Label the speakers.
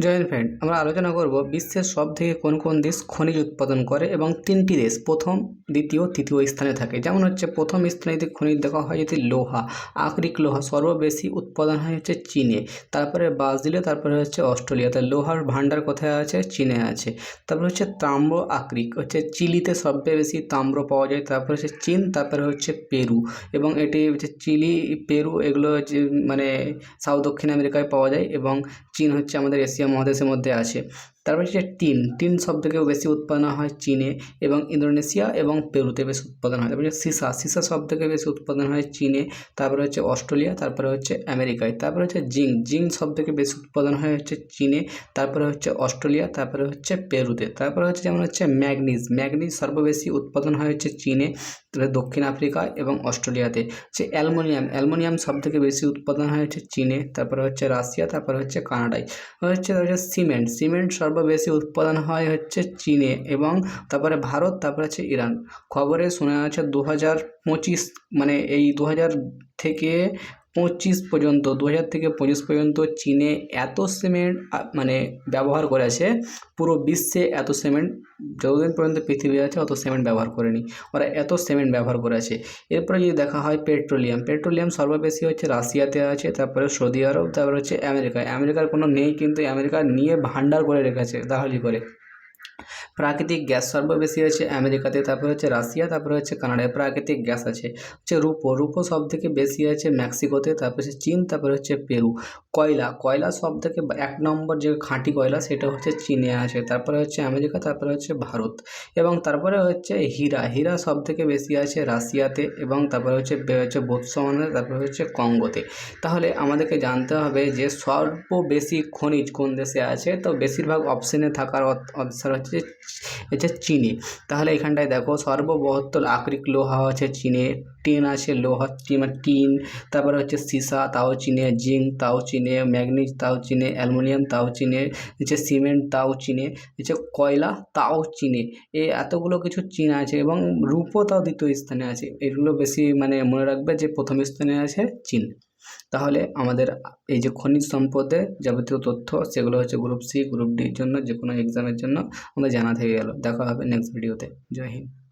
Speaker 1: Joint friend, আমরা আলোচনা করব বিশ্বের সব থেকে কোন কোন দেশ খনিজ উৎপাদন করে এবং তিনটি দেশ প্রথম, দ্বিতীয়, তৃতীয় স্থানে থাকে। যেমন হচ্ছে প্রথম স্থানে যদি খনিজ দেখা হয় যদি লোহা, আকরিক লোহা সর্ববেশি উৎপাদন হয় হচ্ছে চীনে, তারপরে ব্রাজিলে, তারপরে হচ্ছে অস্ট্রেলিয়াতে। লোহার ভান্ডার কোথায় আছে? চীনে আছে। তারপরে হচ্ছে তাম্র আকরিক হচ্ছে চিলিতে সবচেয়ে বেশি তাম্র পাওয়া যায়, তারপরে হচ্ছে চীন, তারপরে হচ্ছে পেরু। এবং এটি হচ্ছে চিলি, পেরু এগুলো হচ্ছে মানে সাউথ দক্ষিণ আমেরিকায় পাওয়া যায় এবং চীন হচ্ছে আমাদের এশিয়া মহাদেশের মধ্যে আছে। তারপর হচ্ছে টিন সবথেকে বেশি উৎপাদন হয় চীনে এবং ইন্দোনেশিয়া এবং পেরুতে বেশি উৎপাদন হয়। তারপরে সীসা সবথেকে বেশি উৎপাদন হয় চীনে, তারপরে হচ্ছে অস্ট্রেলিয়া, তারপরে হচ্ছে আমেরিকায়। তারপরে হচ্ছে জিঙ্ক সবথেকে বেশি উৎপাদন হয় হচ্ছে চীনে, তারপরে হচ্ছে অস্ট্রেলিয়া, তারপরে হচ্ছে পেরুতে। তারপরে হচ্ছে যেমন হচ্ছে ম্যাগনিজ সর্ববেশি উৎপাদন হয় হচ্ছে চীনে, তারপরে দক্ষিণ আফ্রিকা এবং অস্ট্রেলিয়াতে। হচ্ছে অ্যালুমিনিয়াম সবথেকে বেশি উৎপাদন হয় হচ্ছে চীনে, তারপরে হচ্ছে রাশিয়া, তারপরে হচ্ছে কানাডায়। হচ্ছে সিমেন্ট সর্ববেশি উৎপাদন হয় হচ্ছে চীনে এবং তারপরে ভারত, তারপরে হচ্ছে ইরান। খবরে শোনা যাচ্ছে 2025 মানে এই 2000 থেকে 2000 থেকে 25 পর্যন্ত চীনে এত সিমেন্ট মানে ব্যবহার করেছে, পুরো বিশ্বে এত সিমেন্ট যতদিন পর্যন্ত পৃথিবী আছে অত সিমেন্ট ব্যবহার করেনি, ওরা এত সিমেন্ট ব্যবহার করেছে। এরপরে যদি দেখা হয় পেট্রোলিয়াম সর্ববেশি হচ্ছে রাশিয়াতে আছে, তারপরে সৌদি আরব, তারপরে হচ্ছে আমেরিকার কোনো নেই, কিন্তু আমেরিকা নিয়ে ভান্ডার করে রেখেছে দালালি করে। প্রাকৃতিক গ্যাস সর্ববেশি আছে আমেরিকাতে, তারপরে হচ্ছে রাশিয়া, তারপরে হচ্ছে কানাডায় প্রাকৃতিক গ্যাস আছে। হচ্ছে রূপো সবথেকে বেশি আছে মেক্সিকোতে, তারপরে হচ্ছে চীন, তারপরে হচ্ছে পেরু। কয়লা সবথেকে 1 নম্বর যে খাঁটি কয়লা সেটা হচ্ছে চীনে আছে, তারপরে হচ্ছে আমেরিকা, তারপরে হচ্ছে ভারত। এবং তারপরে হচ্ছে হীরা সবথেকে বেশি আছে রাশিয়াতে এবং তারপরে হচ্ছে বোতসওয়ানা, তারপরে হচ্ছে কঙ্গোতে। তাহলে আমাদেরকে জানতে হবে যে সর্ব বেশি খনিজ কোন দেশে আছে, তো বেশিরভাগ অপশানে থাকার অপশান হচ্ছে চীনে। তাহলে এখানটায় দেখো সর্ববৃহৎ আকরিক লোহা আছে চীনে, টিন আছে টিন, তারপরে হচ্ছে সীসা তাও চীনে, জিঙ্ক তাও চীনে, ম্যাগনিজ তাও চীনে, অ্যালুমিনিয়াম তাও চীনে, হচ্ছে সিমেন্ট তাও চীনে, হচ্ছে কয়লা তাও চীনে। এই এতগুলো কিছু চীন আছে এবং রূপও তাও দ্বিতীয় স্থানে আছে। এগুলো বেশি মানে মনে রাখবে যে প্রথম স্থানে আছে চীন। তাহলে আমাদের এই যে খনিজ সম্পদের যাবতীয় তথ্য সেগুলো হচ্ছে গ্রুপ সি, গ্রুপ ডির জন্য যে কোনো এক্সামের জন্য আমাদের জানা থেকে গেল। দেখা হবে নেক্সট ভিডিওতে। জয় হিন্দ।